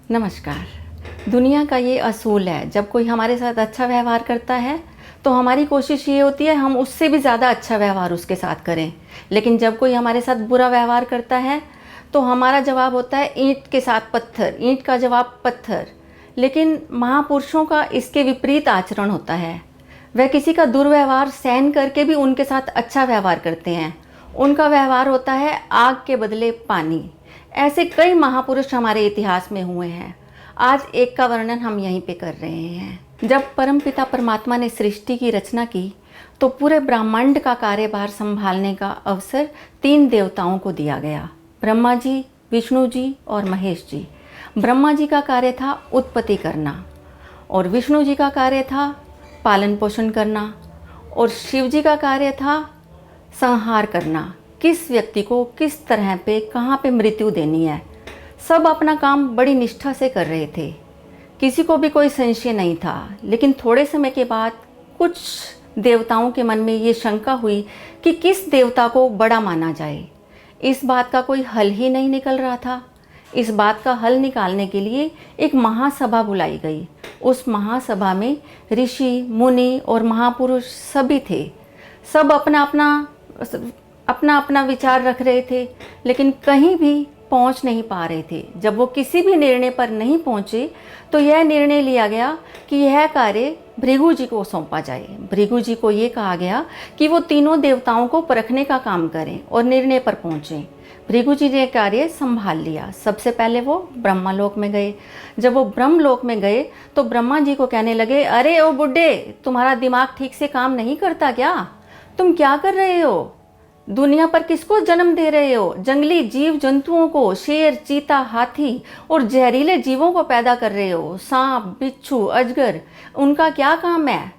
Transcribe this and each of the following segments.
नमस्कार। दुनिया का ये असूल है, जब कोई हमारे साथ अच्छा व्यवहार करता है तो हमारी कोशिश ये होती है हम उससे भी ज़्यादा अच्छा व्यवहार उसके साथ करें। लेकिन जब कोई हमारे साथ बुरा व्यवहार करता है तो हमारा जवाब होता है ईंट के साथ पत्थर, ईंट का जवाब पत्थर। लेकिन महापुरुषों का इसके विपरीत आचरण होता है। वह किसी का दुर्व्यवहार सहन करके भी उनके साथ अच्छा व्यवहार करते हैं। उनका व्यवहार होता है आग के बदले पानी। ऐसे कई महापुरुष हमारे इतिहास में हुए हैं। आज एक का वर्णन हम यहीं पे कर रहे हैं। जब परमपिता परमात्मा ने सृष्टि की रचना की तो पूरे ब्रह्मांड का कार्यभार संभालने का अवसर 3 देवताओं को दिया गया, ब्रह्मा जी, विष्णु जी और महेश जी। ब्रह्मा जी का कार्य था उत्पत्ति करना और विष्णु जी का कार्य था पालन पोषण करना और शिव जी का कार्य था संहार करना। किस व्यक्ति को किस तरह पे कहाँ पे मृत्यु देनी है, सब अपना काम बड़ी निष्ठा से कर रहे थे। किसी को भी कोई संशय नहीं था। लेकिन थोड़े समय के बाद कुछ देवताओं के मन में ये शंका हुई कि किस देवता को बड़ा माना जाए। इस बात का कोई हल ही नहीं निकल रहा था। इस बात का हल निकालने के लिए एक महासभा बुलाई गई। उस महासभा में ऋषि, मुनि और महापुरुष सभी थे। सब अपना अपना विचार रख रहे थे, लेकिन कहीं भी पहुंच नहीं पा रहे थे। जब वो किसी भी निर्णय पर नहीं पहुंचे तो यह निर्णय लिया गया कि यह कार्य भृगु जी को सौंपा जाए। भृगु जी को ये कहा गया कि वो तीनों देवताओं को परखने का काम करें और निर्णय पर पहुंचें। भृगु जी ने कार्य संभाल लिया। सबसे पहले वो ब्रह्मलोक में गए। जब वो ब्रह्मलोक में गए तो ब्रह्मा जी को कहने लगे, अरे ओ बुड्ढे, तुम्हारा दिमाग ठीक से काम नहीं करता क्या? तुम क्या कर रहे हो? दुनिया पर किसको जन्म दे रहे हो? जंगली जीव जंतुओं को, शेर, चीता, हाथी और जहरीले जीवों को पैदा कर रहे हो। सांप, बिच्छू, अजगर, उनका क्या काम है?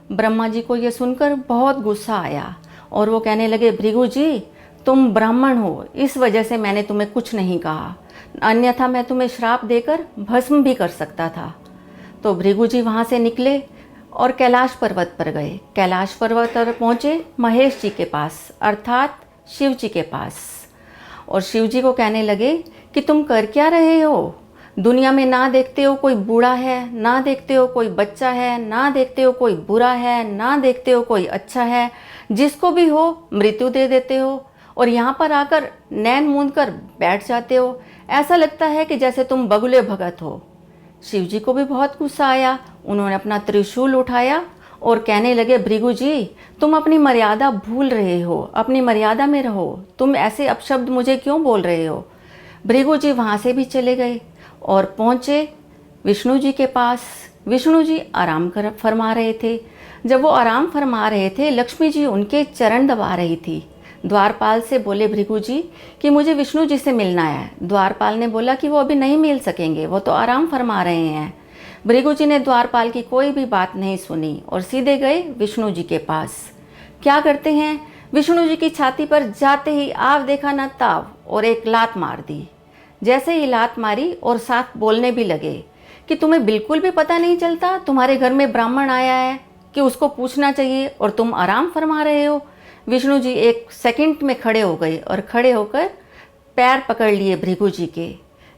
ब्रह्मा जी को यह सुनकर बहुत गुस्सा आया और वो कहने लगे, भृगु जी, तुम ब्राह्मण हो, इस वजह से मैंने तुम्हें कुछ नहीं कहा, अन्यथा मैं तुम्हें श्राप देकर भस्म भी कर सकता था। तो भृगु जी वहाँ से निकले और कैलाश पर्वत पर गए। कैलाश पर्वत पर पहुँचे महेश जी के पास, अर्थात शिव जी के पास। और शिव जी को कहने लगे कि तुम कर क्या रहे हो? दुनिया में ना देखते हो कोई बूढ़ा है, ना देखते हो कोई बच्चा है, ना देखते हो कोई बुरा है, ना देखते हो कोई अच्छा है। जिसको भी हो मृत्यु दे देते हो और यहाँ पर आकर नैन मूंद कर बैठ जाते हो। ऐसा लगता है कि जैसे तुम बगुले भगत हो। शिव जी को भी बहुत गुस्सा आया। उन्होंने अपना त्रिशूल उठाया और कहने लगे, भृगु जी, तुम अपनी मर्यादा भूल रहे हो, अपनी मर्यादा में रहो। तुम ऐसे अपशब्द मुझे क्यों बोल रहे हो? भृगु जी वहाँ से भी चले गए और पहुँचे विष्णु जी के पास। विष्णु जी आराम फरमा रहे थे। जब वो आराम फरमा रहे थे, लक्ष्मी जी उनके चरण दबा रही थी। द्वारपाल से बोले भृगु जी कि मुझे विष्णु जी से मिलना है। द्वारपाल ने बोला कि वो अभी नहीं मिल सकेंगे, वो तो आराम फरमा रहे हैं। भृगु जी ने द्वारपाल की कोई भी बात नहीं सुनी और सीधे गए विष्णु जी के पास। क्या करते हैं, विष्णु जी की छाती पर जाते ही आव देखा न ताव और एक लात मार दी। जैसे ही लात मारी और साथ बोलने भी लगे कि तुम्हें बिल्कुल भी पता नहीं चलता तुम्हारे घर में ब्राह्मण आया है कि उसको पूछना चाहिए और तुम आराम फरमा रहे हो। विष्णु जी एक सेकंड में खड़े हो गए और खड़े होकर पैर पकड़ लिए भृगु जी के।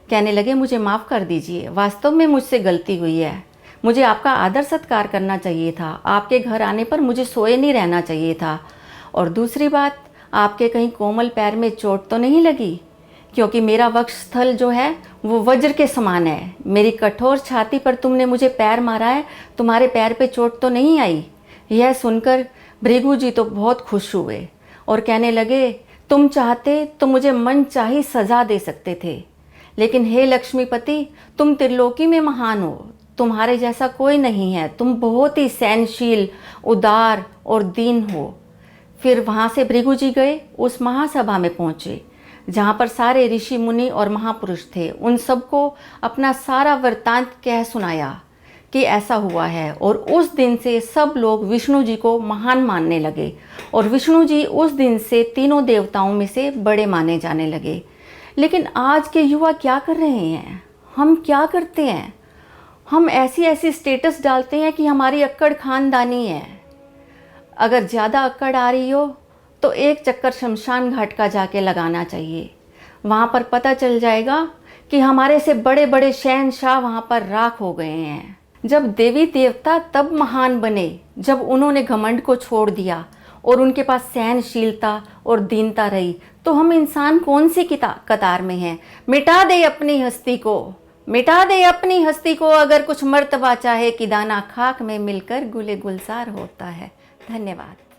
कहने लगे, मुझे माफ़ कर दीजिए, वास्तव में मुझसे गलती हुई है। मुझे आपका आदर सत्कार करना चाहिए था। आपके घर आने पर मुझे सोए नहीं रहना चाहिए था। और दूसरी बात, आपके कहीं कोमल पैर में चोट तो नहीं लगी? क्योंकि मेरा वक्षस्थल जो है वो वज्र के समान है। मेरी कठोर छाती पर तुमने मुझे पैर मारा है, तुम्हारे पैर पे चोट तो नहीं आई? यह सुनकर भृगु जी तो बहुत खुश हुए और कहने लगे, तुम चाहते तो मुझे मन चाही सज़ा दे सकते थे, लेकिन हे लक्ष्मीपति, तुम त्रिलोकी में महान हो, तुम्हारे जैसा कोई नहीं है। तुम बहुत ही सहनशील, उदार और दीन हो। फिर वहाँ से भृगु जी गए, उस महासभा में पहुँचे जहाँ पर सारे ऋषि, मुनि और महापुरुष थे। उन सबको अपना सारा वृत्तांत कह सुनाया कि ऐसा हुआ है। और उस दिन से सब लोग विष्णु जी को महान मानने लगे और विष्णु जी उस दिन से तीनों देवताओं में से बड़े माने जाने लगे। लेकिन आज के युवा क्या कर रहे हैं? हम क्या करते हैं? हम ऐसी ऐसी स्टेटस डालते हैं कि हमारी अक्कड़ खानदानी है। अगर ज़्यादा अक्कड़ आ रही हो तो एक चक्कर शमशान घाट का जाके लगाना चाहिए। वहाँ पर पता चल जाएगा कि हमारे से बड़े बड़े शहंशाह वहाँ पर राख हो गए हैं। जब देवी देवता तब महान बने जब उन्होंने घमंड को छोड़ दिया और उनके पास सहनशीलता और दीनता रही, तो हम इंसान कौन सी कतार में हैं? मिटा दे अपनी हस्ती को, मिटा दे अपनी हस्ती को, अगर कुछ मर्तबा चाहे कि दाना खाक में मिलकर गुले गुलजार होता है। धन्यवाद।